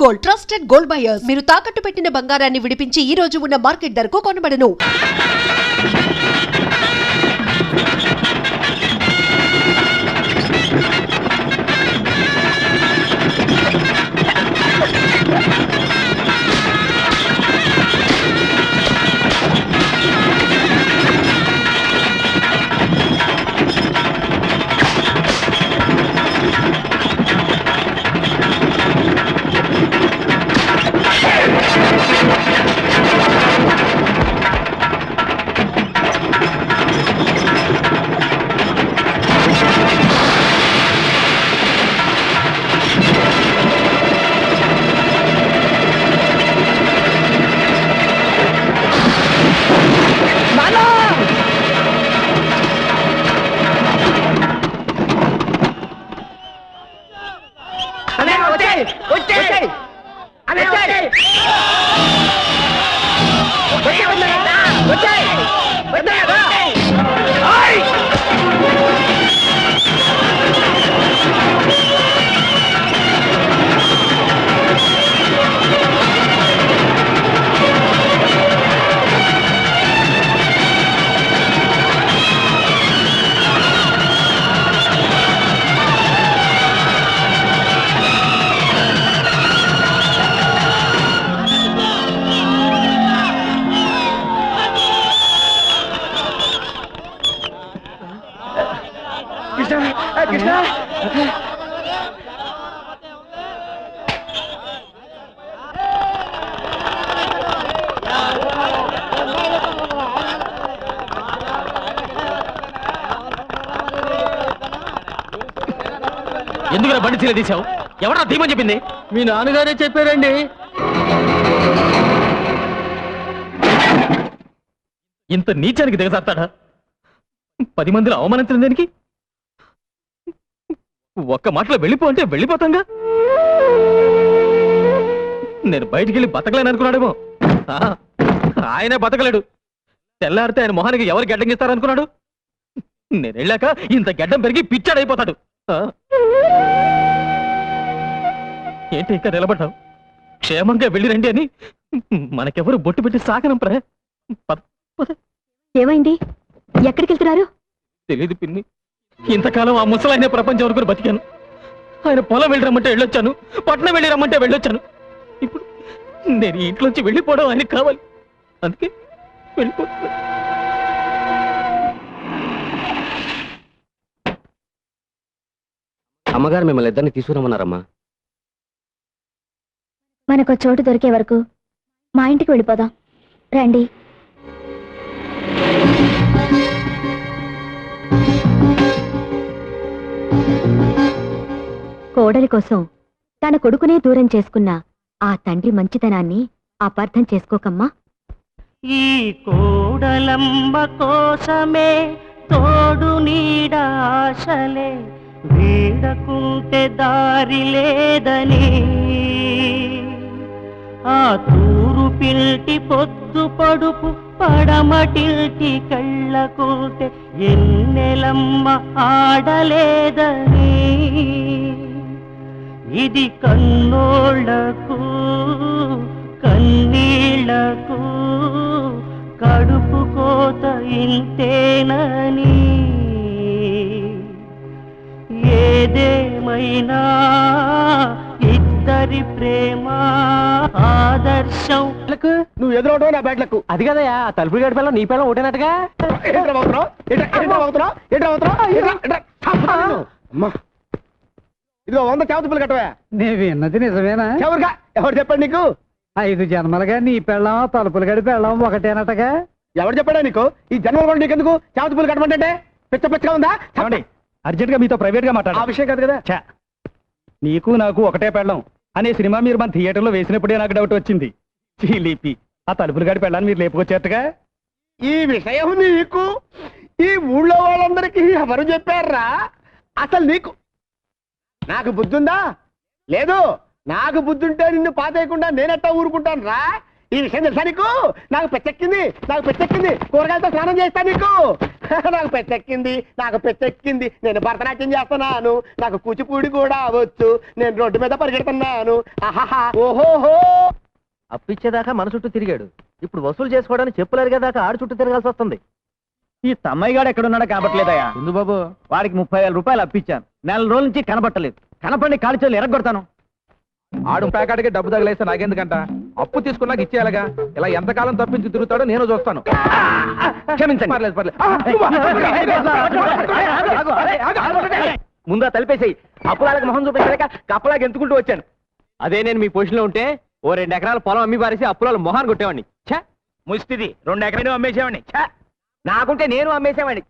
Gold trusted gold buyers. మీరు తాకట్టు పెట్టిన బంగారాన్ని విడిపించి ఈ రోజు ఉన్న మార్కెట్ ధరకు కొనబడను. ఎందుకు బండి చీర తీసావు? ఎవరా తీమని చెప్పింది? మీ నాన్నగారే చెప్పారండి. ఇంత నీచానికి దిగజాస్తాడా? 10 మందిలో అవమానించిన దానికి ఒక్క మాటలో వెళ్ళిపో అంటే వెళ్ళిపోతాంగా. నేను బయటికి వెళ్ళి బతకలేను అనుకున్నాడేమో. ఆయనే బతకలేడు. తెల్లారితే ఆయన మొహానికి ఎవరు గడ్డంగిస్తారనుకున్నాడు? నేను వెళ్ళాక ఇంత గడ్డం పెరిగి పిచ్చాడైపోతాడు. ఏంటి ఇంకా నిలబడ్డావు? క్షేమంగా వెళ్ళి రండి అని మనకెవరు బొట్టు పెట్టి సాగనంపరా? ఏమైంది? ఎక్కడికి వెళ్తున్నారు? తెలీదు పిన్ని. ఇంతకాలం ఆ ముసలాయనే ప్రపంచం వరకు బతికాను. ఆయన పొలం వెళ్ళి రమ్మంటే వెళ్ళొచ్చాను, పట్నం వెళ్ళి రమ్మంటే వెళ్ళొచ్చాను. ఇప్పుడు నేను ఇంట్లోంచి వెళ్ళిపోవడం ఆయనకి కావాలి. అందుకే వెళ్ళిపోతున్నా. అమ్మగారు మిమ్మల్ని ఇద్దరిని తీసుకురమ్మన్నారమ్మా. మనకు చోటు దొరికే వరకు మా ఇంటికి వెళ్ళిపోదాం రండి. కోడలి కోసం తన కొడుకునే దూరం చేసుకున్న ఆ తండ్రి మంచితనాన్ని అపార్థం చేసుకోకమ్మా. ఈ కోడలమ్మ కోసమే తోడు నీడ ఆశలే వీడకుంటే దారి లేదని ఆ తూరు పిల్టి పొద్దు పడుపు పడమటిల్టి కళ్ళకుంటే ఎన్నెలమ్మ ఆడలేదని ఇది కన్నోళ్లకు కన్నీళ్లకు కడుపు కోత ఇంతేనని ఏదేమైనా ఇద్దరి ప్రేమ ఆదర్శం. నువ్వు ఎదురవటం నా బ్యాట్లకు. అది కదయా తలుపు గడి పిల్లలు నీ పిల్లలు ఒకటేనట్టుగా. ఇదిగో 100 చేపలు కట్టవా. నేను విన్నది నిజమేనా? ఎవరుగా ఎవరు చెప్పండి నీకు? 5 జన్మలుగా నీ పెళ్ళం తలుపులు గడి పెళ్ళం ఒకటేనట్టుగా. ఎవరు చెప్పాడా నీకు? ఈ జన్మలు కూడా నీకెందుకు చేపలు కట్టమంటే? పిచ్చ పిచ్చగా ఉందా? అర్జెంట్ గా మీతో ప్రైవేట్ గా మాట్లాడు. ఆ విషయం కాదు కదా. నీకు నాకు ఒకటే పెళ్ళం అనే సినిమా మీరు మన థియేటర్ లో వేసినప్పుడే నాకు డౌట్ వచ్చింది. చీలిపి ఆ తలుపులు గడి పెళ్ళాన్ని మీరు లేపుకొచ్చేట్టుగా. ఈ విషయం నీకు ఈ ఊళ్ళో వాళ్ళందరికీ ఎవరు చెప్పారా? అసలు నీకు నాకు బుద్ధుందా? లేదు. నాకు బుద్ధుంటే నిన్ను పాతేయకుండా నేనెట్టా ఊరుకుంటాను రా. ఈ విషయం తెలుసా నీకు? నాకు పెచ్చెక్కింది కూరగాయలతో స్నానం చేస్తా నీకు. నాకు పెచ్చెక్కింది నేను భరతనాట్యం చేస్తున్నాను, నాకు కూచిపూడి కూడా వచ్చు, నేను రోడ్డు మీద పరిగెడుతున్నాను. ఆహాహా ఓహోహో. అప్పిచ్చేదాకా మన చుట్టూ తిరిగాడు, ఇప్పుడు వసూలు చేసుకోవడానికి చెప్పులు అరిగేదాకా ఆడు చుట్టూ తిరగాల్సి వస్తుంది. ఈ తమ్మయ్య గాడు ఎక్కడున్నాడో కాబట్టలేదయ్యా. ముందు బాబు, వాడికి 30,000 రూపాయలు అప్పించాను, నెల రోజుల నుంచి కనబట్టలేదు. కనపడి కాలి చేతులు ఎరగొడతాను. ఆడు ప్యాకెట్కి డబ్బు తగిలేస్తే నాకెందుకంట? అప్పు తీసుకున్నాక ఇచ్చేయాలగా. ఇలా ఎంతకాలం తప్పించి తిరుగుతాడో నేను చూస్తాను. క్షమించండి. పర్లేదు పర్లేదు. ముందు తలిపేసాయి. అప్పులాలకు మొహం చూపించలేక కప్పలాగా ఎంతుకుంటూ వచ్చాను. అదే నేను మీ పొజిషన్లో ఉంటే ఓ 2 ఎకరాల పొలం అమ్మి పారేసి అప్పుల మొహాన్ని కొట్టేవాడిని. ముష్టిది 2 ఎకరాలు అమ్మేసేవాడిని. నాకుంటే నేను అమ్మేసేవాడిని.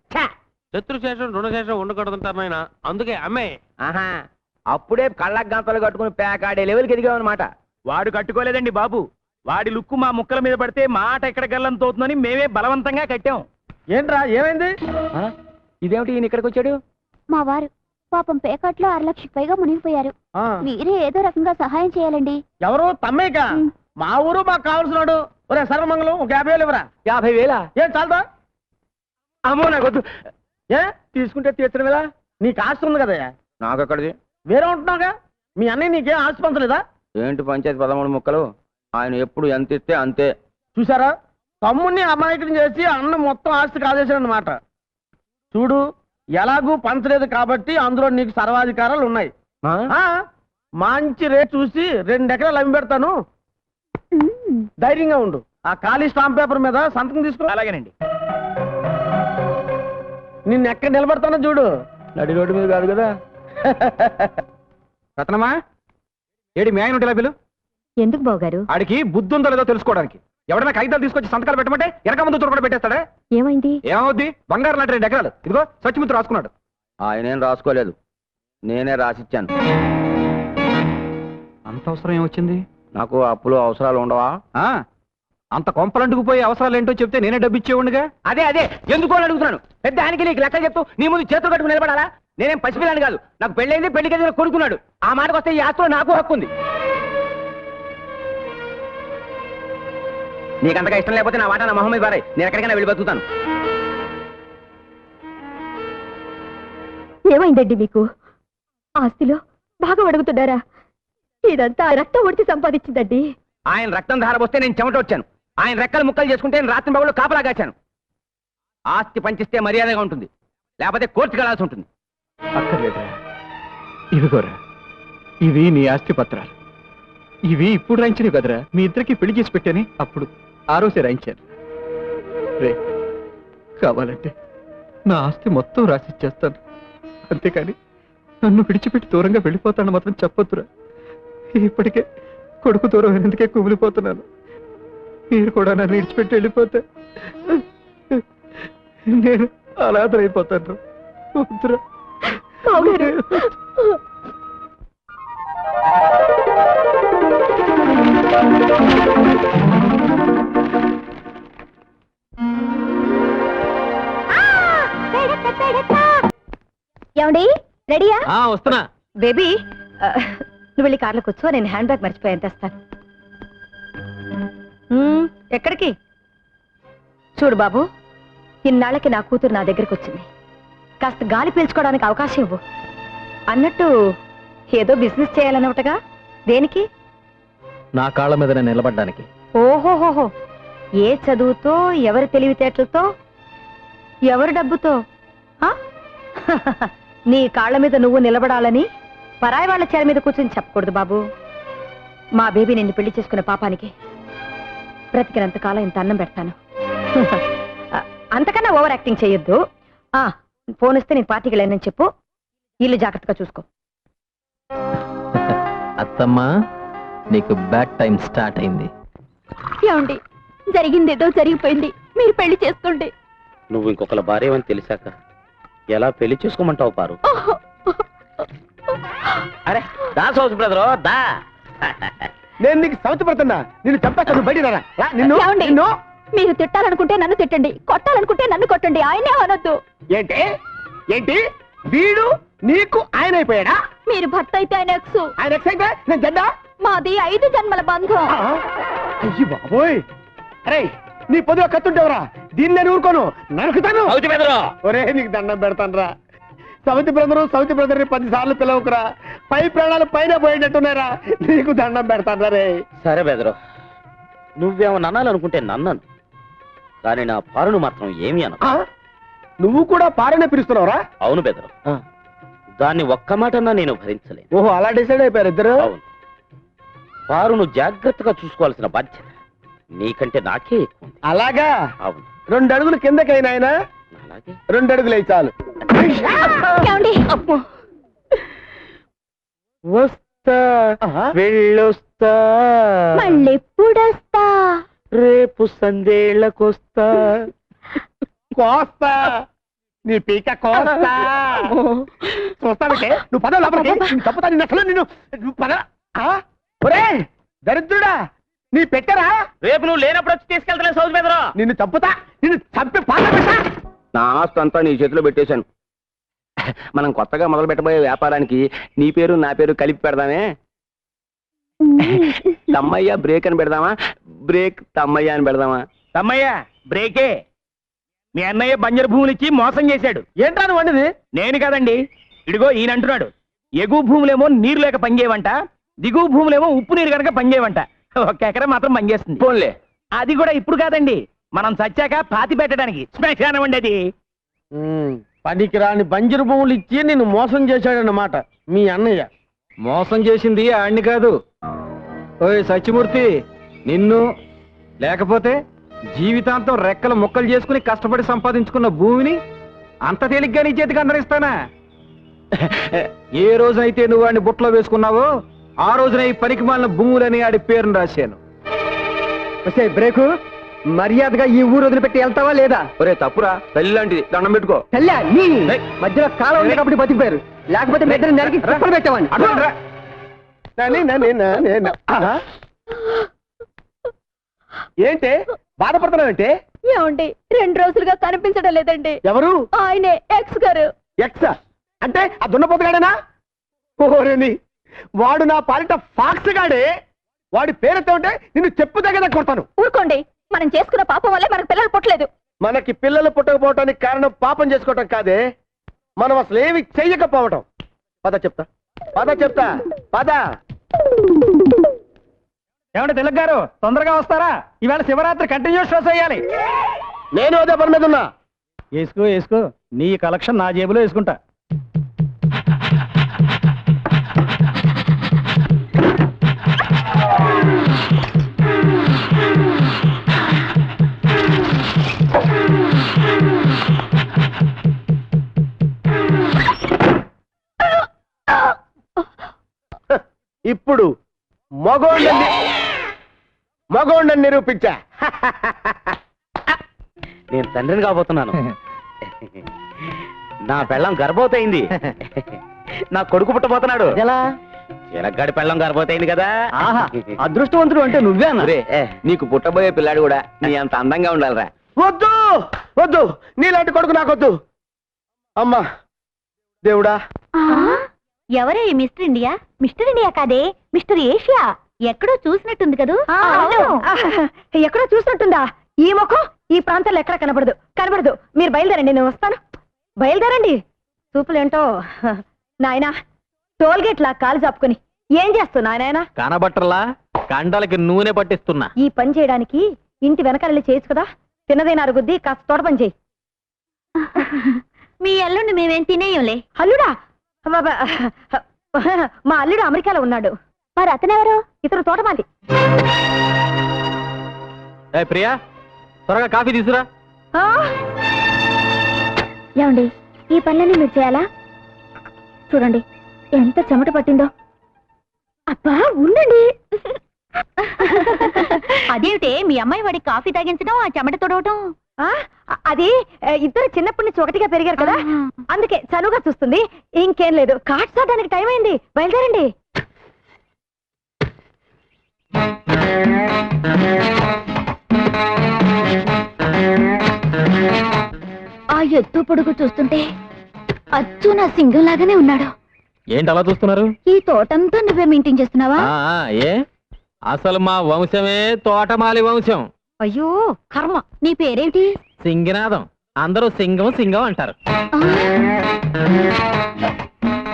శత్రుశేషం రుణశేషం ఉండకూడదంటారు నాయన, అందుకే అమ్మే. ఆహా, అప్పుడే కళ్ళకు గంతలు కట్టుకుని పేకాడే లెవెల్కి ఎదిగామన్నమాట. వాడు కట్టుకోలేదండి బాబు. వాడి లుక్కు మా ముక్కల మీద పడితే మాట ఎక్కడ గల్లంతవుతుందని మేమే బలవంతంగా కట్టాం. ఏంట్రా ఏమైంది? ఇదేమిటి ఈయన ఇక్కడికి వచ్చాడు? మా వారు పాపం పేకాట్లో 6 లక్షలకు పైగా మునిగిపోయారు. మీరే ఏదో రకంగా సహాయం చేయాలండి. ఎవరు? తమ్మేక? మా ఊరు మాకు కావాల్సినాడు. ఒరే సర్వమంగళం ఒక 50,000 ఇవ్వరా. 50,000? ఏం చాలదా? అమ్మో నాకొద్దు. ఏ తీసుకుంటే తీర్చడం ఎలా? నీకు ఆస్తి ఉంది కదా. నాకు ఎక్కడిది? వేరే ఉంటున్నావుగా. మీ అన్నయ్య నీకేం ఆస్తి పంచలేదా? ఏంటి పంచాయతీ 13 ముక్కలు? ఆయన ఎప్పుడు ఎంత ఇస్తే అంతే. చూసారా, తమ్ముడిని అమాయకుని చేసి అన్న మొత్తం ఆస్తి కాజేశాడనమాట. చూడు, ఎలాగూ పంచలేదు కాబట్టి అందులో నీకు సర్వాధికారాలు ఉన్నాయి. మంచి రేట్ చూసి 2 ఎకరాలు అమ్మి పెడతాను. ధైర్యంగా ఉండు. ఆ ఖాళీ స్టాంప్ పేపర్ మీద సంతకం తీసుకురా. అలాగేనండి. నిన్ను ఎక్కడ నిలబడతానో చూడు. నడి రోడ్డు మీద కాదు కదా. రత్నమా, ఏడి మీ ఆయన ఉంటే పిలు. ఎందుకు బావగారు? ఆడికి బుద్ధి ఉందో లేదో తెలుసుకోవడానికి. ఎవరైనా కాగితాలు తీసుకొచ్చి సంతకాలు పెట్టమంటే ఎనక ముందు కూడా పెట్టేస్తాడా? ఏమైంది? ఏమవుద్ది? బంగారు లాంటి 2 ఎకరాలు ఇదిగో సత్యమిత్రుడు రాసుకున్నాడు. ఆయనేం రాసుకోలేదు, నేనే రాసిచ్చాను. అంత అవసరం ఏమొచ్చింది? నాకు అప్పులు అవసరాలు ఉండవా? అంత కొంపలంటుకుపోయి అవసరాలు ఏంటో చెప్తే నేనే డబ్బు ఇచ్చేవాడిగా. అదే ఎందుకో అని అడుగుతున్నాను. పెద్ద ఆయనకి నీకు లెక్క చెప్తూ నీ ముందు చేతులు కట్టుకుని నిలబడాలా? నేనేం పసిపిల్లని కాదు. నాకు పెళ్ళైంది, పెళ్లికి ఎదిగిన కొడుకున్నాడు. ఆ మాటకు వస్తే ఈ ఆస్తిలో నాకు హక్కు ఉంది. నీకంతగా ఇష్టం లేకపోతే నా మాట నా మొహమ్మద్ బారాయ్, నేను ఎక్కడికైనా వెళ్ళి బతుకుతాను. ఏమైందండి మీకు? ఆస్తిలో బాగా అడుగుతున్నారా? ఇదంతా రక్తం ఒడిచి సంపాదించిందండి. ఆయన రక్తం ధారపోస్తే నేను చెమట వచ్చాను. ఆయన రెక్కలు ముక్కలు చేసుకుంటే నేను రాత్రి బాబులు కాపలాగాచాను. ఆస్తి పంచిస్తే మర్యాదగా ఉంటుంది, లేకపోతే కోర్టుకు వెళ్లాల్సి ఉంటుంది. అక్కర్లేదురా, ఇదిగోరా, ఇవి నీ ఆస్తి పత్రాలు. ఇవి ఇప్పుడు రాయించినవి కదరా. మీ ఇద్దరికి పెళ్లి చేసి పెట్టాని అప్పుడు ఆ రోజే రాయించాను. రే, కావాలంటే నా ఆస్తి మొత్తం రాసిచ్చేస్తాను, అంతేకాని నన్ను విడిచిపెట్టి దూరంగా వెళ్ళిపోతాను మాత్రం చెప్పొద్దురా. ఇప్పటికే కొడుకు దూరం ఎందుకే కుమిలిపోతున్నాను. మీరు కూడా నన్ను విడిచిపెట్టి వెళ్ళిపోతే నేను అనాథరైపోతాను. వద్దురా. ఏమండి, రెడీయా? వస్తున్నా. బేబీ, నువ్వు వెళ్ళి కార్లోకి వచ్చో, నేను హ్యాండ్ బ్యాగ్ మర్చిపోయాను, తెస్తాను. ఎక్కడికి? చూడు బాబు, ఇన్నాళ్ళకి నా కూతురు నా దగ్గరికి వచ్చింది. కాస్త గాలి పీల్చుకోవడానికి అవకాశం ఇవ్వు. అన్నట్టు ఏదో బిజినెస్ చేయాలన్నట్టుగా. దేనికి? నా కాళ్ళ మీద నేను నిలబడ్డానికి. ఓహోహోహో, ఏ చదువుతో, ఎవరి తెలివితేటలతో, ఎవరి డబ్బుతో? నీ కాళ్ళ మీద నువ్వు నిలబడాలని పరాయి వాళ్ళ చేర మీద కూర్చొని చెప్పకూడదు బాబు. మా బేబీ నిన్ను పెళ్లి చేసుకునే పాపానికి బ్రతికినంతకాలం ఇంత అన్నం పెడతాను. అంతకన్నా ఓవర్ యాక్టింగ్ చేయొద్దు. ఫోన్ వస్తే నేను పార్టీకి వెళ్ళానని చెప్పు. ఇల్లు జాగ్రత్తగా చూసుకో. అత్తమ్మా, నీకు బ్యాడ్ టైం స్టార్ట్ అయింది. ఏమండి, జరిగిందేదో జరిగిపోయింది, మీరు పెళ్లి చేసుకోండి. నువ్వు ఇంకొకళ్ళ భార్య అని తెలిసాక ఎలా పెళ్లి చేసుకోమంటావు పారు? అరే దా సౌత్ బ్రదరు దా. నేను నీకు సౌత్ పడుతున్నా. నిన్ను చంపేస్తాను, బయట రా. ఏమండి, మీరు తిట్టాలనుకుంటే నన్ను తిట్టండి, కొట్టాలనుకుంటే నన్ను కొట్టండి, ఆయనే అనొద్దు. ఏంటి ఏంటి వీడు నీకు ఆయన అయిపోయాడా? మీరు భర్త అయితే ఆయన ఎక్స్. ఆయన ఎక్స్ అయితే నేను జడ్డా? మాది 5 జన్మల బంధం. అయ్యి బాబోయ్, అరే నీ పొద్దులో కత్తుంటేవరా, దీన్ని నేను ఊరుకోను, నరుకుతాను. ఒరే నీకు దండం పెడతాను రా. సౌతి బ్రదర్ని 10 సార్లు పిలవకురా, పై ప్రాణాలు పైన పోయేటట్టున్నారా, నీకు దండం పెడతాను రే. సరే బెదరు, నువ్వేమన్నా అనాలనుకుంటే నన్నను, కానీ నా పారును మాత్రం ఏమీ అన. నువ్వు కూడా పారనే పిలుస్తున్నావురా? అవును బెదరు, దాన్ని ఒక్క మాటన్నా నేను భరించలేను. ఓహో, అలా డిసైడ్ అయిపోయారు ఇద్దరు? అవును. పారును జాగ్రత్తగా చూసుకోవాల్సిన బాధ్యత నీకంటే నాకే ఎక్కువ. అలాగా? అవును. 2 అడుగులు కిందకైనా ఆయన, 2 అడుగులు అయి చాలు. వస్తా వెళ్ళొస్తా, మళ్ళెప్పుడొస్తా, రేపు సందేళ్లకొస్తా, కోస్తా నీ పీక కోస్తా. చూస్తానంటే నువ్వు పద లోపలికి, తప్పుతా నిన్ను అసలు, నువ్వు పద. ఒరే దరిద్రుడా, నీ పెట్టరా? రేపు నువ్వు లేనప్పుడు వచ్చి తీసుకెళ్తా సౌత్ బెదరు. నిన్ను చంపుతా, నిన్ను చంపి పాత. నా ఆస్తి అంతా నీ చేతిలో పెట్టేశాను. మనం కొత్తగా మొదలు పెట్టబోయే వ్యాపారానికి నీ పేరు నా పేరు కలిపి పెడదామే. తమ్మయ్య బ్రేక్ అని పెడదామా, బ్రేక్ తమ్మయ్య అని పెడదామా? తమ్మయ్య బ్రేకే. మీ అన్నయ్య బంజరు భూములు ఇచ్చి మోసం చేశాడు. ఏంటా నువ్వు వండిది? నేను కదండి, ఇడిగో ఈయన అంటున్నాడు. ఎగువ భూములేమో నీరు లేక పనిచేయవంట, దిగువ భూములేమో ఉప్పు నీరు కనుక పనిచేయవంట. 1 ఎకరం మాత్రం పనిచేస్తుంది. పోన్లే, అది కూడా ఇప్పుడు కాదండి, మనం చచ్చాక పాతి పెట్టడానికి శ్మశానం ఉండేది. పనికి రాని బంజరు భూములు ఇచ్చి నిన్ను మోసం చేశాడన్నమాట మీ అన్నయ్య. మోసం చేసింది ఆడిని కాదు. ఓయ్ సత్యమూర్తి, నిన్ను లేకపోతే జీవితాంతం రెక్కలు ముక్కలు చేసుకుని కష్టపడి సంపాదించుకున్న భూమిని అంత తేలిగ్గా నీ చేతికి అందరిస్తానా? ఏ రోజైతే నువ్వు వాడిని బుట్టలో వేసుకున్నావో ఆ రోజున ఈ పనికి మాలిన భూములని ఆడి పేరును రాశాను. బ్రేకు, మర్యాదగా ఈ ఊరు వదిలిపెట్టి వెళ్తావా లేదా? ఒరే తప్పురా, తల్లి లాంటిది, దండం పెట్టుకో. తల్లా నీ మధ్యలో కాలం ఉంది కాబట్టి బతికిపోయారు, లేకపోతే మీ ఇద్దరు నెలకి పెట్టేవాడిని. ఏంటి బాధపడుతున్నావంటే? ఏమండి, 2 రోజులుగా కనిపించడం లేదండి. ఎవరు? ఆయనే, ఎక్స్ గారు. ఎక్స్ అంటే ఆ దున్నపోతుగాడేనా? ఓరేని, వాడు నా పాలిట ఫాక్స్ గాడే. వాడి పేరుతో ఉంటే నిన్ను చెప్పు దగ్గర కొడతాను. ఊరుకోండి, మనం చేసుకున్న పాపం వల్లే మనకు పిల్లలు పుట్టలేదు. మనకి పిల్లలు పుట్టకపోవటానికి కారణం పాపం చేసుకోవటం కాదే, మనం అసలు ఏమి చెయ్యకపోవటం. పద చెప్తా, పద. ఏమంటే తిలక్ గారు, తొందరగా వస్తారా? ఈవేళ శివరాత్రి కంటిన్యూస్ షోస్ వేయాలి. నేను అదే పని మీద ఉన్నా. వేసుకో, నీ కలెక్షన్ నా జేబులో వేసుకుంటా. ఇప్పుడు మగోండని నిరూపించా. నేను తండ్రిని కాబోతున్నాను. నా పెళ్ళం గర్భవతయింది. నా కొడుకు పుట్టబోతున్నాడు. చిలగ్గాడి పెళ్ళం గర్భవతయింది కదా. అదృష్టవంతుడు అంటే నువ్వే. నీకు పుట్టబోయే పిల్లాడు కూడా నీ అంత అందంగా ఉండాలిరా. వద్దు, నీలాంటి కొడుకు నాకొద్దు. అమ్మా దేవుడా. ఎవరే మిస్టర్ ఇండియా? మిస్టర్ ఇండియా కాదే, మిస్టర్ ఏషియా. ఎక్కడో చూసినట్టుంది కదూ? ఎక్కడో చూసినట్టుందా? ఈ ముఖం ఈ ప్రాంతంలో ఎక్కడ కనబడదు. మీరు బయలుదేరండి, నేను వస్తాను. బయలుదేరండి. చూపులేంటో నాయనా, టోల్గేట్ లా కాలు చాపుకొని ఏం చేస్తున్నా నాయనా? కనబట్టర్లా, కండలకి నూనె పట్టిస్తున్నా. ఈ పని చేయడానికి ఇంటి వెనకాల చేయొచ్చు కదా. తిన్నదైనా అరుగుద్ది, కాస్త తోటపని చేయి. మీ అల్లుండి మేమేం తినేయంలే. అల్లుడా? మా అల్లుడు అమెరికాలో ఉన్నాడు. మరి అతనెవరు? ఇతను తోటమాలి. ప్రియా, త్వరగా కాఫీ తీసురా. ఏమండి, ఈ పనులన్నీ మీరు చేయాలా? చూడండి ఎంత చెమట పట్టిందో. అబ్బా ఉండండి. అదేమిటే మీ అమ్మాయి వాడికి కాఫీ తాగించడం, ఆ చెమట తొడవటం? అది ఇద్దరు చిన్నప్పటి నుంచి ఒకటిగా పెరిగారు కదా, అందుకే చనువుగా చూస్తుంది. ఇంకేం లేదు. కార్డ్స్ ఆడడానికి టైం అయింది, బయలుదేరండి. ఆ ఎత్తు పొడుగు చూస్తుంటే అచ్చు నా సింగం లాగానే ఉన్నాడు. ఏంటి అలా చూస్తున్నారు? ఈ తోటంతా నువ్వే మెయింటైన్ చేస్తున్నావా? ఏ అసలు మా వంశమే తోటమాలి వంశం. అయ్యో కర్మ. నీ పేరేమిటి? సింగనాదం. అందరూ సింగం సింగం అంటారు.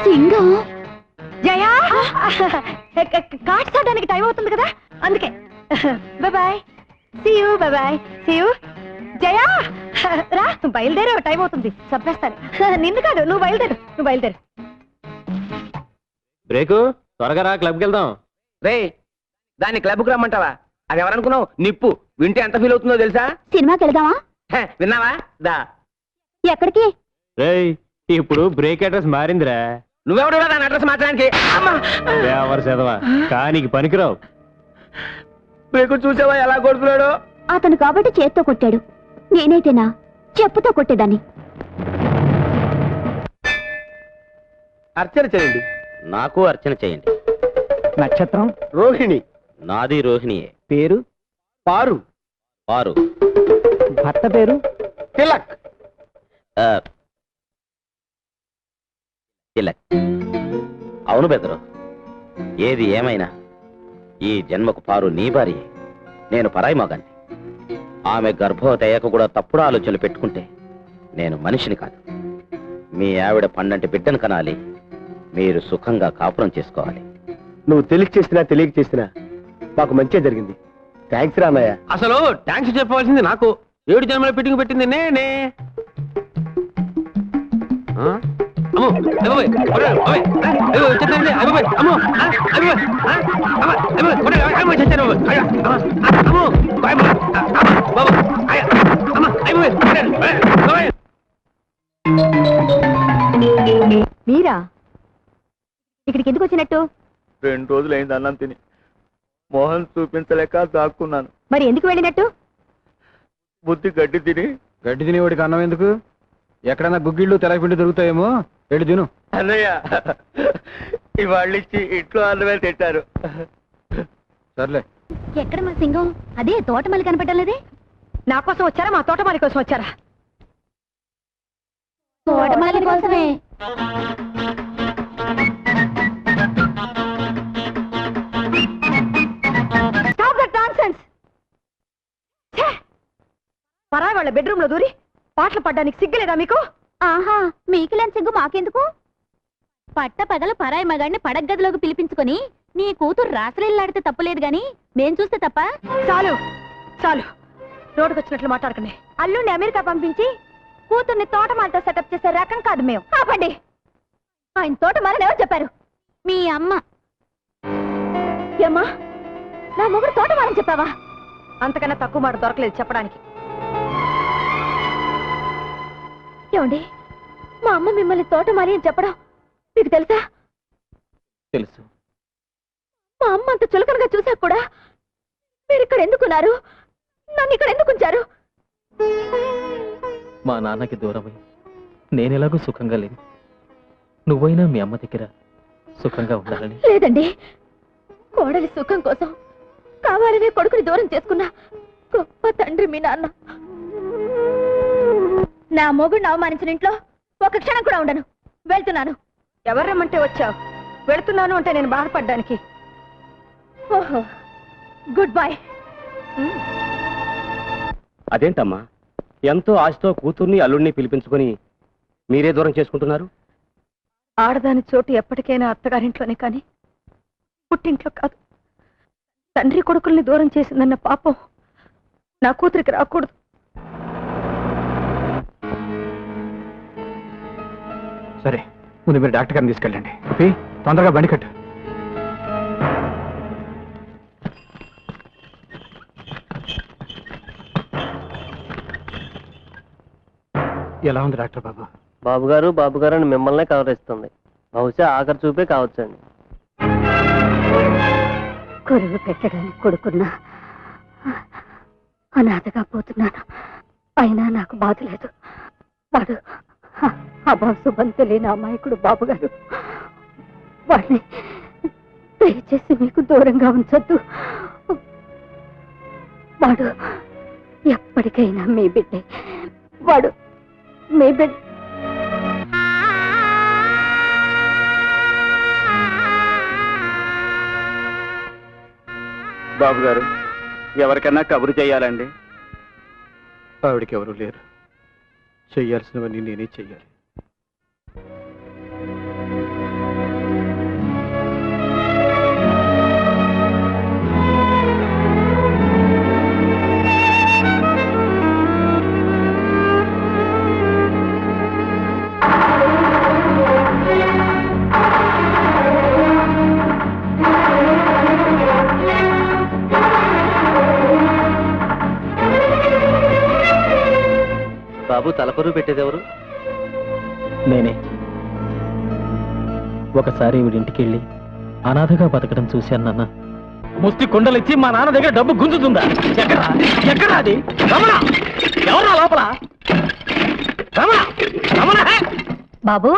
సింగం? జయా కార్డ్స్ ఆడడానికి టైం అవుతుంది కదా, అందుకే. Bye see you. Bye see you. Jaya రా, నువ్వు బయలుదేరే టైం అవుతుంది, చంపేస్తాను. నిన్ను కాదు, నువ్వు బయలుదేరు. బ్రేకు త్వరగా రా, క్లబ్కి వెళ్దాం. రే దాన్ని క్లబ్కి రమ్మంటావా? అది ఎవరనుకున్నావు? నిప్పు. వింటే ఎంత ఫీల్ అవుతుందో తెలుసా? సినిమాకి వెళ్దామా? విన్నావా? దా. ఎక్కడికి? రేయ్ ఇప్పుడు బ్రేక్ అడ్రస్ మారిందిరా. నువ్వెవడు దాని అడ్రస్ మార్చడానికి? చదవా కానీ పనికిరావు. బ్రేకు చూసావా ఎలా కొడుతున్నాడు? అతను కాబట్టి చేత్తో కొట్టాడు, నేనైతేనా చెప్పుతో కొట్టేదాన్ని. అర్చన చేయండి. నాకు అర్చన చేయండి. నక్షత్రం రోహిణి. నాది రోహిణియే. పేరు పారు. పారు. భర్త పేరు తిలక్. తిలక్. అవును బెదరు, ఏది ఏమైనా ఈ జన్మకు పారు నీ భార్యే. నేను పరాయి మగాన్ని. ఆమె గర్భవతి అయ్యాక కూడా తప్పుడు ఆలోచనలు పెట్టుకుంటే నేను మనిషిని కాదు. మీ ఆవిడ పండంటి బిడ్డను కనాలి, మీరు సుఖంగా కాపురం చేసుకోవాలి. నువ్వు తెలిసి చేసినా తెలియక చేసినా మాకు మంచి జరిగింది. థ్యాంక్స్ రా అన్నయ్య. అసలు థ్యాంక్స్ చెప్పవలసింది నాకు. 7 జన్మల ఫిట్టింగ్ పెట్టింది నేనే. మీరా ఇక్కడికి ఎందుకు వచ్చినట్టు? 2 రోజులైంది అన్నం తిని. మోహన్ చూపించలేక దాక్కున్నాను. మరి ఎందుకు వెళ్ళినట్టు? బుద్ధి గడ్డి తిని. గడ్డి తినేవాడికి అన్నం ఎందుకు? ఎక్కడైనా గుగ్గిళ్ళు తెలగపిండి దొరుకుతాయేమో, వెళ్ళి తిను. అన్నయ్య ఇవాళ్ళు ఇచ్చి ఇంట్లో అన్నమే తింటారు. సర్లే. ఎక్కడ మా సింగం? అదే తోటమల్లి కనపడలేదే. నా కోసం వచ్చారా, మా తోటమాలి కోసం వచ్చారా? తోటమాలి కోసమే. పరాయి వాళ్ళ బెడ్రూమ్ లో దూరి పాటలు పడ్డానికి సిగ్గులేదా మీకు? ఆహా, మీకులేని సిగ్గు మాకెందుకు? పట్ట పగల పరాయి మగాడిని పడగదిలోకి పిలిపించుకొని నీ కూతురు రాసలీలాడితే తప్పులేదు గాని మేం చూస్తే తప్ప? చాలు చాలు, రోడ్డుకొచ్చినట్లు మాట్లాడకండి. అల్లుండి అమెరికా పంపించి కూతుర్ని తోటమాలతో సెటప్ చేసే రకం కాదు మేము. ఆపండి. ఆయన తోటమాలని ఎవరు చెప్పారు? మీ అమ్మ. ఏమ్మా, నా మొగుడు తోటమాలని చెప్పావా? అంతకన్నా తక్కువ మాట దొరకలేదు చెప్పడానికి. ఏమండి, మా అమ్మ మిమ్మల్ని తోటమాలి అని చెప్పడం మీకు తెలుసా? తెలుసు. మా అమ్మ అంత చులకనగా చూసాక కూడా మీరు ఇక్కడ ఎందుకున్నారు? నన్ను ఇక్కడ ఎందుకు ఉంచారు? మా నాన్నకి దూరమై నేనెలాగూ సుఖంగా లేను. నువ్వైనా మీ అమ్మ దగ్గర సుఖంగా ఉండాలని. లేదండి, కోడలి సుఖం కోసం కావాలనే కొడుకుని దూరం చేసుకున్న గొప్ప తండ్రి మీ నాన్న. నా మొగుడిని అవమానించిన ఇంట్లో ఒక క్షణం కూడా ఉండను. వెళ్తున్నాను. ఎవరు రమ్మంటే వచ్చావు? వెళ్తున్నాను అంటే నేను బాధపడ్డానికి. ఓహో, గుడ్ బై. అదేంటమ్మా, ఎంతో ఆశతో కూతుర్ని అల్లుడిని పిలిపించుకొని మీరే దూరం చేసుకుంటున్నారు? ఆడదాని చోటు ఎప్పటికైనా అత్తగారింట్లోనే కానీ పుట్టింట్లో కాదు. తండ్రి కొడుకుల్ని దూరం చేసిందన్న పాపం నా కూతురికి రాకూడదు. సరే, ముందు మీరు డాక్టర్ గారిని తీసుకెళ్ళండి. తొందరగా బండి కట్టు. ఎలా ఉంది డాక్టర్ బాబు? బాబు గారు అని మిమ్మల్నే కవరిస్తుంది. బహుశా ఆఖరి చూపే కావచ్చండి. కొరువు పెట్టడానికి కొడుకున్నా అనాథగా పోతున్నాను. అయినా నాకు బాధ లేదు. వాడు అభాసుభం తెలియని అమాయకుడు బాబుగారు. వాడిని దయచేసి మీకు దూరంగా ఉంచొద్దు. వాడు ఎప్పటికైనా మీ బిడ్డే. వాడు మీ బిడ్డ. బాబు గారు ఎవరికన్నా కబురు చేయాలండి. ఆవిడకి ఎవరు లేరు. చెయ్యాల్సినవన్నీ నేనే చెయ్యాలి. బాబు తలకొరువు పెట్టేదెవరు? నేనే. ఒకసారి వీడింటికి వెళ్ళి అనాథగా బతకడం చూశాను నాన్న. ముష్టి కుండలిచ్చి మా నాన్న దగ్గర డబ్బు గుంజుతుందా? ఎక్కడా అది? రమణ, ఎవరా లోపల? రమణ, రమణ! బాబు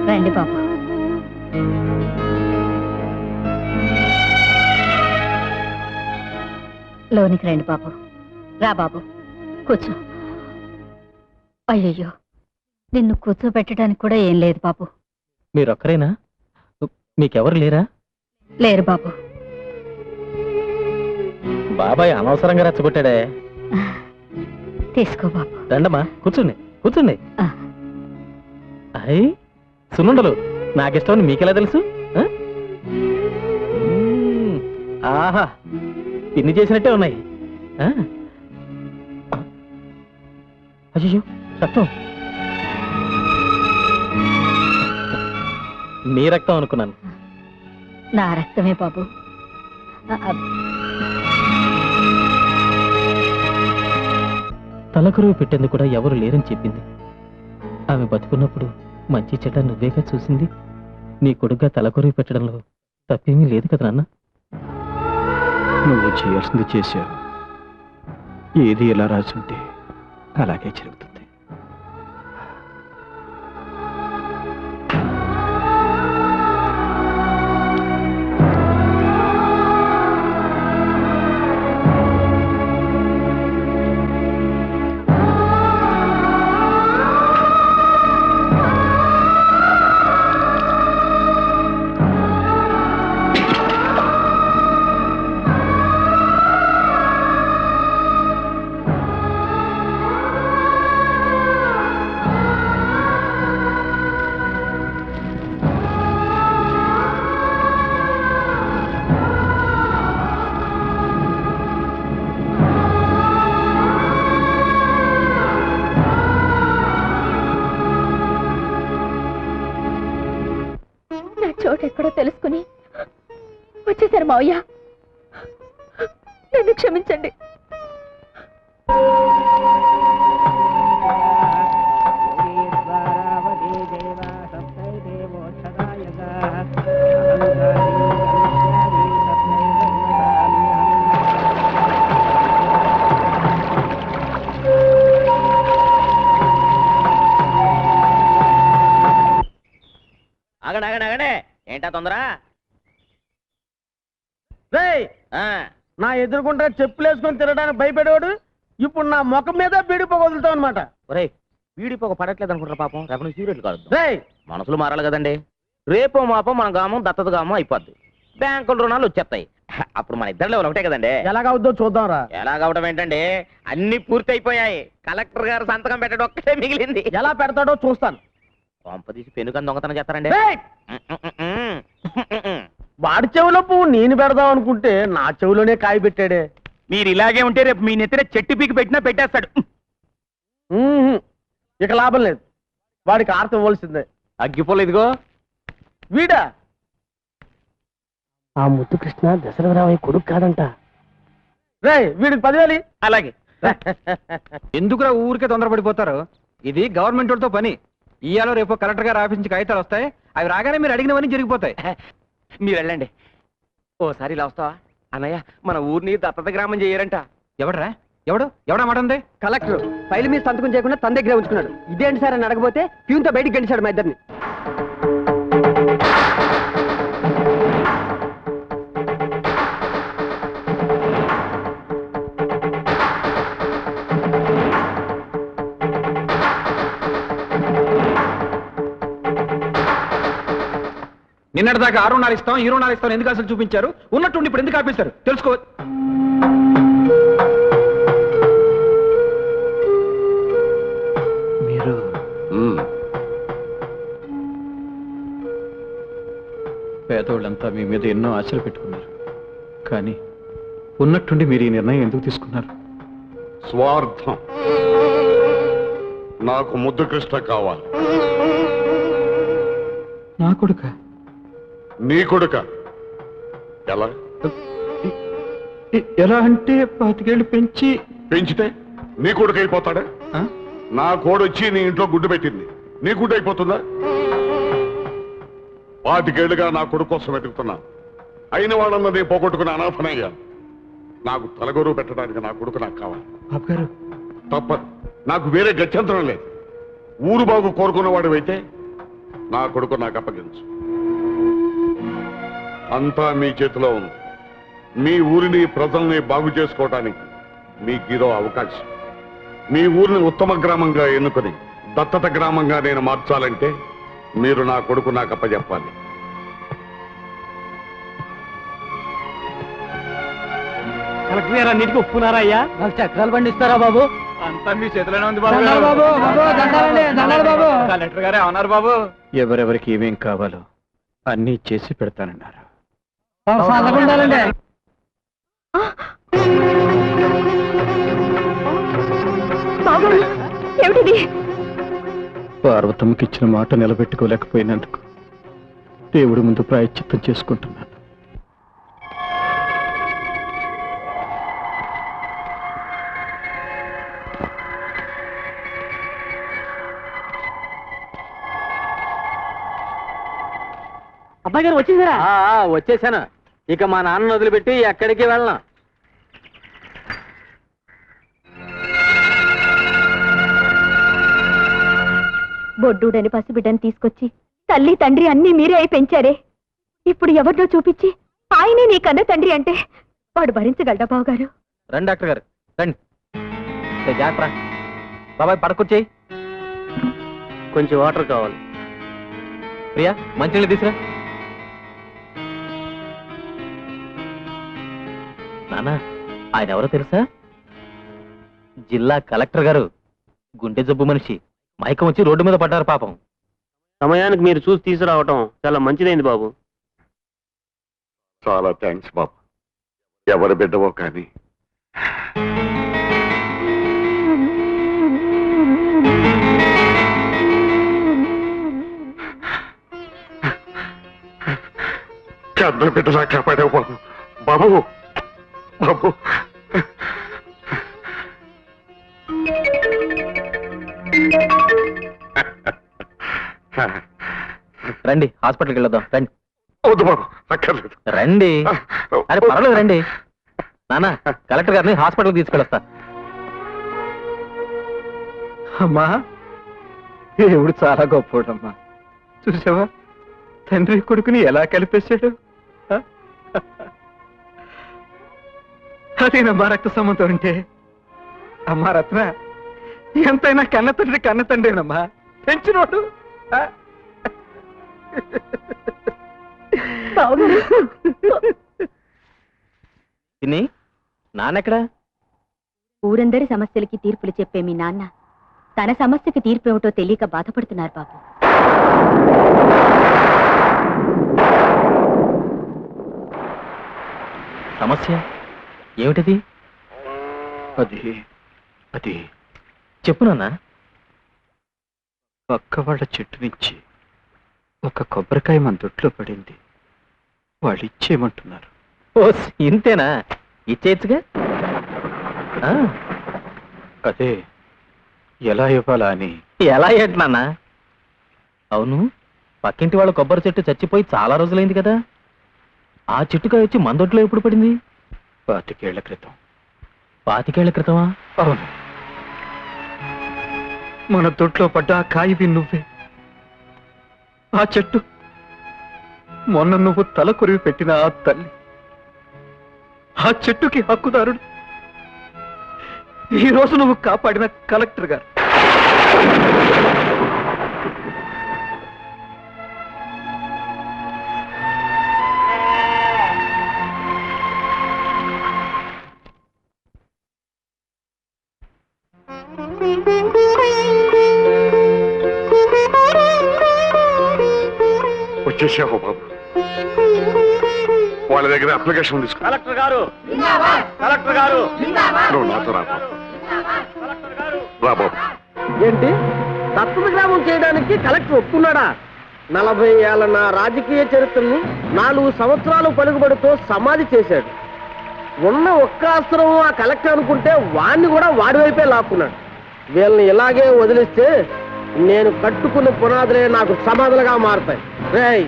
రండి బాబు. లోనికి రండి బాబు. రా బాబు కూర్చో. అయ్యయ్యో, నిన్ను కూర్చోబెట్టడానికి కూడా ఏం లేదు బాబు. మీరొక్కరేనా? మీకెవరు లేరా? లేరు బాబు. బాబాయ్ అనవసరంగా రెచ్చగొట్టాడే. తీసుకో బాబు. రండమ్మా, కూర్చోండి కూర్చోండి. అయ్యి సున్నుండలు నాకిష్టం మీకెలా తెలుసు? ఆహా, పిన్ని చేసినట్టే ఉన్నాయి. అయ్యో రక్తం. నీ రక్తం అనుకున్నాను. నా రక్తమే బాబు. తలకరువు పెట్టేందుకు కూడా ఎవరు లేరని చెప్పింది. ఆమె బతుకున్నప్పుడు మంచి చెడ్డ నువ్వేగా చూసింది. నీ కొడుగ్గా తలకరువు పెట్టడంలో తప్పేమీ లేదు కదా నాన్న. నువ్వు చేయాల్సింది చేశావు. ఏది ఎలా రాసుంటే అలాగే జరుగుతుంది. చోటెక్కడో తెలుసుకుని వచ్చేసారు మావయ్య. నన్ను క్షమించండి. ఆగడే ఏంటా తొందర? నా ఎదురుకుంటా చెప్పులేసుకొని తిరగడానికి భయపడేవాడు ఇప్పుడు నా ముఖం మీద బీడి పొగ వదులుతావు అనమాట. ఒరే, బీడి పొగ పడట్లేదు అనుకుంటారా పాపం? రేపు సీరియట్ కాదు. మనసులు మారాలి కదండి. రేపో మాపో మన గామం దత్తత గామం అయిపోద్ది. బ్యాంకుల రుణాలు వచ్చేస్తాయి. అప్పుడు మన ఇద్దరు లెవెల్ ఒకటే కదండి. ఎలాగవుద్దో చూద్దాం రా. ఎలాగవడం ఏంటండి, అన్ని పూర్తి అయిపోయాయి. కలెక్టర్ గారు సంతకం పెట్టడం ఒక్కటే మిగిలింది. ఎలా పెడతాడో చూస్తాను. కొంపదీసి పెనుకని దొంగతనం చేస్తారండి. వాడి చెవిలో పువ్వు నేను పెడదాం అనుకుంటే నా చెవిలోనే కాయ పెట్టాడే. మీరు ఇలాగే ఉంటే రేపు మీ నెత్తిన చెట్టు పీకి పెట్టినా పెట్టేస్తాడు. ఇక లాభం లేదు. వాడికి ఆర్త ఇవ్వాల్సిందే. అగ్గిపోలేదుగో వీడా ఆ ముద్దు కృష్ణ దశరథరామయ్య కొడుకు కాదంట. రే వీడికి 10,000. అలాగే. ఎందుకురా ఊరికే తొందరపడిపోతారు? ఇది గవర్నమెంట్ వాళ్ళతో పని. ఇయ్యాలో రేపు కలెక్టర్ గారు ఆఫీస్ నుంచి కాగితాలు వస్తాయి. అవి రాగానే మీరు అడిగినవన్నీ జరిగిపోతాయి. మీరు వెళ్ళండి. ఓసారి ఇలా వస్తావా? అన్నయ్య, మన ఊరిని దత్తత గ్రామం చేయరంట. ఎవడరా? ఎవడా మాట ఉంది? కలెక్టర్ ఫైల్ మీద సంతకం చేయకుండా తన దగ్గరే ఉంచుకున్నాడు. ఇదేంటి సార్ అని అడగపోతే ప్యూన్తో బయటికి గెలిచాడు మా ఇద్దరిని. నిన్నటిదాకా 6.5 ఇస్తాం 2.5 ఇస్తాం ఎందుకు అసలు చూపించారు? ఉన్నట్టుండి ఇప్పుడు ఎందుకు ఆపేశారు తెలుసుకో. మీరు పేదోళ్ళంతా మీ మీద ఎన్నో ఆశలు పెట్టుకున్నారు, కానీ ఉన్నట్టుండి మీరు ఈ నిర్ణయం ఎందుకు తీసుకున్నారు? స్వార్థం. నాకు ముద్దు కృష్ణ కావాలి. నా కొడుక? నీ కొడుక? ఎలా? ఎలా అంటే 25 ఏళ్ళు పెంచితే నీ కొడుకు అయిపోతాడా? నా కోడొచ్చి నీ ఇంట్లో గుడ్డు పెట్టింది, నీ గుడ్డు అయిపోతుందా? 25 ఏళ్ళుగా నా కొడుకు కోసం వెతుకుతున్నా. అయిన వాళ్ళన్నది పోగొట్టుకుని అనాథనయ్యా. నాకు తలగొరువు పెట్టడానికి నా కొడుకు నాకు కావాలి. తప్పదు, నాకు వేరే గత్యంతరం లేదు. ఊరు బాగు కోరుకున్నవాడు అయితే నా కొడుకు నాకు అప్పగించు. అంతా మీ చేతిలో ఉంది. మీ ఊరిని ప్రజల్ని బాగు చేసుకోవటానికి మీకు ఇదో అవకాశం. మీ ఊరిని ఉత్తమ గ్రామంగా ఎన్నుకొని దత్తత గ్రామంగా నేను మార్చాలంటే మీరు నా కొడుకు నాకు అప్పచెప్పాలి. కలెక్టర్ గారు అన్నిటికీ ఒప్పుకున్నారా అయ్యా? నాకు చక్రాలు పండిస్తారా బాబు? అంతా మీ చేతిలోనే ఉంది కలెక్టర్ గారే అవునారు బాబు. ఎవరెవరికి ఏమేం కావాలో అన్నీ చేసి పెడతానన్నారు. ఏమిటిది? పార్వతమ్మకి ఇచ్చిన మాట నిలబెట్టుకోలేకపోయినందుకు దేవుడి ముందు ప్రాయశ్చిత్తం చేసుకుంటున్నాను. అబ్బాయి గారు వచ్చేసారా? వచ్చేసాను. ఇక మా నాన్న వదిలిపెట్టి ఎక్కడికి వెళ్ళను. బొడ్డూడని పసిబిడ్డని తీసుకొచ్చి తల్లి తండ్రి అన్నీ మీరే అయి పెంచారే. ఇప్పుడు ఎవరినో చూపించి ఆయనే నీ కన్న తండ్రి అంటే వాడు భరించగలడా బావగారు? రండి డాక్టర్ గారు రండి. జాగ్రత్త బాబాయ్, పడకొచ్చేయి. కొంచెం వాటర్ కావాలి. ప్రియా మంచినీళ్ళు తీసురా. నాన్న, ఆయన ఎవరో తెలుసా? జిల్లా కలెక్టర్ గారు. గుండె జబ్బు మనిషి. మైకం వచ్చి రోడ్డు మీద పడ్డారు పాపం. సమయానికి మీరు చూసి తీసుకురావటం చాలా మంచిదైంది బాబు. చాలా థ్యాంక్స్ బాబు. ఎవరి బిడ్డవో కానీ కన్న బిడ్డలా కాపాడావు బాబు. బాబు బాబు రండి, హాస్పిటల్కి వెళ్ళొద్దాం. రండి. వద్దు బాబు, అక్కర్లేదు. రండి. అరే పర్వాలేదు రండి. నాన్న, కలెక్టర్ గారిని హాస్పిటల్కి తీసుకెళ్ళొస్తా. అమ్మా, దేవుడు చాలా గొప్పోడమ్మా. చూసావా తండ్రి కొడుకుని ఎలా కలిపేశాడు? అదేనమ్మా రక్త సంబంధం అంటే. అమ్మా రత్న, ఎంతైనా కన్న తండ్రినమ్మా పెంచినోడు. తిని నాన్నెక్కడా? ఊరందరి సమస్యలకి తీర్పులు చెప్పే మీ నాన్న తన సమస్యకి తీర్పు ఏమిటో తెలియక బాధపడుతున్నారు బాబు. సమస్య ఏమిటది? అది చెప్పు నాన్న. పక్క వాళ్ళ చెట్టు నుంచి ఒక కొబ్బరికాయ మన దొడ్లో పడింది. వాళ్ళు ఇచ్చేయమంటున్నారు. ఓ ఇంతేనా? ఇచ్చేయచ్చుగా. అదే ఎలా ఇవ్వాలా అని. ఎలా ఏంటి నాన్న? అవును, పక్కింటి వాళ్ళ కొబ్బరి చెట్టు చచ్చిపోయి చాలా రోజులైంది కదా. ఆ చెట్టుకాయ వచ్చి మన దొడ్లో ఎప్పుడు పడింది? 25 ఏళ్ల క్రితం. 25 ఏళ్ల క్రితమా? అవును, మన దొడ్లో పడ్డ ఆ కాయవి నువ్వే. ఆ చెట్టు మొన్న నువ్వు తల కొరివి పెట్టిన ఆ తల్లి. ఆ చెట్టుకి హక్కుదారుడు ఈ రోజు నువ్వు కాపాడిన కలెక్టర్ గారు. వచ్చేసావు బాబు. వాళ్ళ దగ్గర అప్లికేషన్ తీసుకో. కలెక్టర్ గారు కలెక్టర్ గారు నువ్వు నాతో రా బాబు. రా బాబు. ఏంటి దత్తత గ్రామం చేయడానికి కలెక్టర్ ఒప్పుకున్నాడా? 40 ఏళ్ల నా రాజకీయ చరిత్రను 4 సంవత్సరాలు పలుకుబడితో సమాధి చేశాడు. ఉన్న ఒక్క అస్త్రం ఆ కలెక్టర్ అనుకుంటే వాణ్ణి కూడా వాడి వైపే లాక్కున్నాడు. వీళ్ళని ఇలాగే వదిలిస్తే నేను కట్టుకున్న పునాదులే నాకు సమాధులుగా మారుతాయి. రేయ్,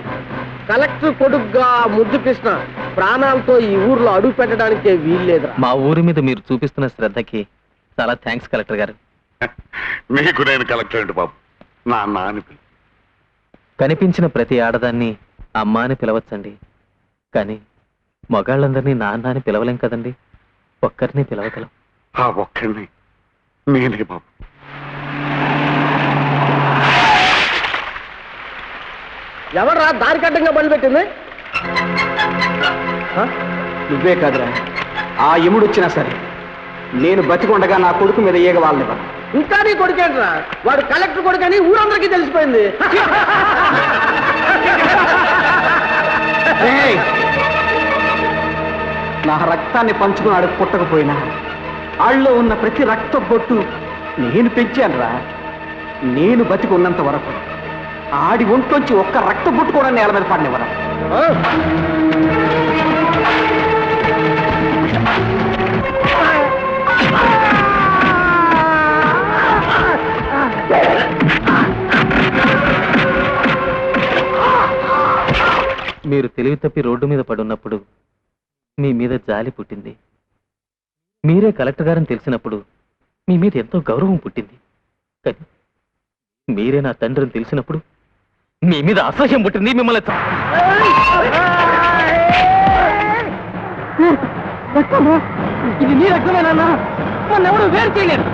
కలెక్టర్ కొడుకుగా ముద్దు కృష్ణ ప్రాణాలతో ఈ ఊర్లో అడుగు పెట్టడానికే వీల్లేదురా. మా ఊరి మీద మీరు చూపిస్తున్న శ్రద్ధకి చాలా థ్యాంక్స్ కలెక్టర్ గారు. నీకు నేను కలెక్టర్ ఏంటి బాబు, నాన్న అని పిలు. కనిపించిన ప్రతి ఆడదాన్ని అమ్మ అని పిలవచ్చండి, కానీ మగాళ్ళందరినీ నాన్న అని పిలవలేం కదండి. ఒక్కరిని పిలవగలం. ఆ ఒక్కడిని నేనే బాబు. ఎవరా దారి కట్టంగా బండి పెట్టింది? నువ్వే కాదురా, ఆ యముడు వచ్చినా సరే నేను బతికొండగా నా కొడుకు మీద ఏగ వాళ్ళనివ్వ. ఇంకా నీ కొడుకేంట్రా? వాడు కలెక్టర్ కొడుకని ఊరందరికీ తెలిసిపోయింది. నా రక్తాన్ని పంచుకున్నాడు పుట్టకపోయినా ఆళ్ళలో ఉన్న ప్రతి రక్త బొట్టు నేను పెంచానురా. నేను బతికి ఉన్నంత వరకు ఆడి ఒంట్లోంచి ఒక్క రక్త బొట్టు కూడా నేల మీద పడినవరా. మీరు తెలివి తప్పి రోడ్డు మీద పడున్నప్పుడు మీ మీద జాలి పుట్టింది. మీరే కలెక్టర్ గారని తెలిసినప్పుడు మీ మీద ఎంతో గౌరవం పుట్టింది. కానీ మీరే నా తండ్రిని తెలిసినప్పుడు మీ మీద అసహ్యం పుట్టింది. మిమ్మల్ని ఇది నీ రక్తమేనా? నన్నెవడు వేరు చేయలేదు.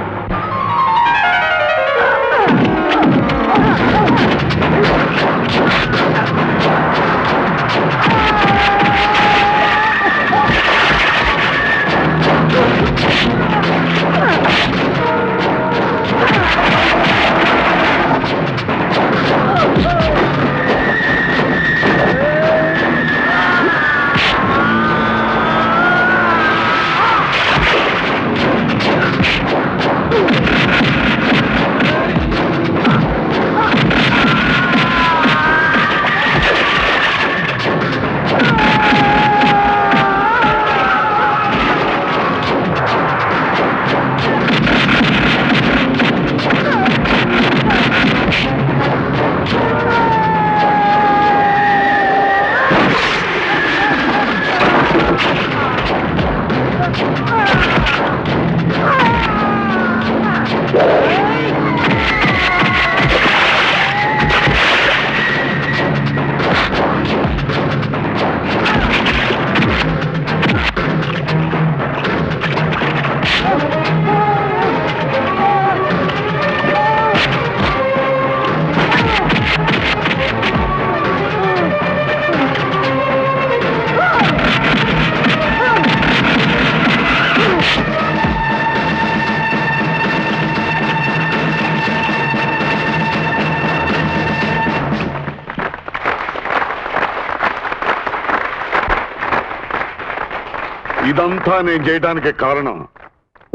ఇదంతా నేను చేయడానికి కారణం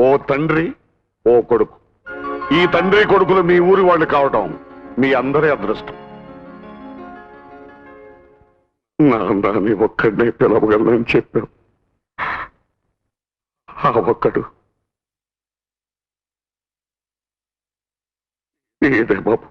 ఓ తండ్రి ఓ కొడుకు. ఈ తండ్రి కొడుకులు మీ ఊరి వాళ్ళు కావటం మీ అందరి అదృష్టం. నాన్నని ఒక్కడినే పిలవగలనని చెప్పావు. ఆ ఒక్కడు ఇదే బాబు.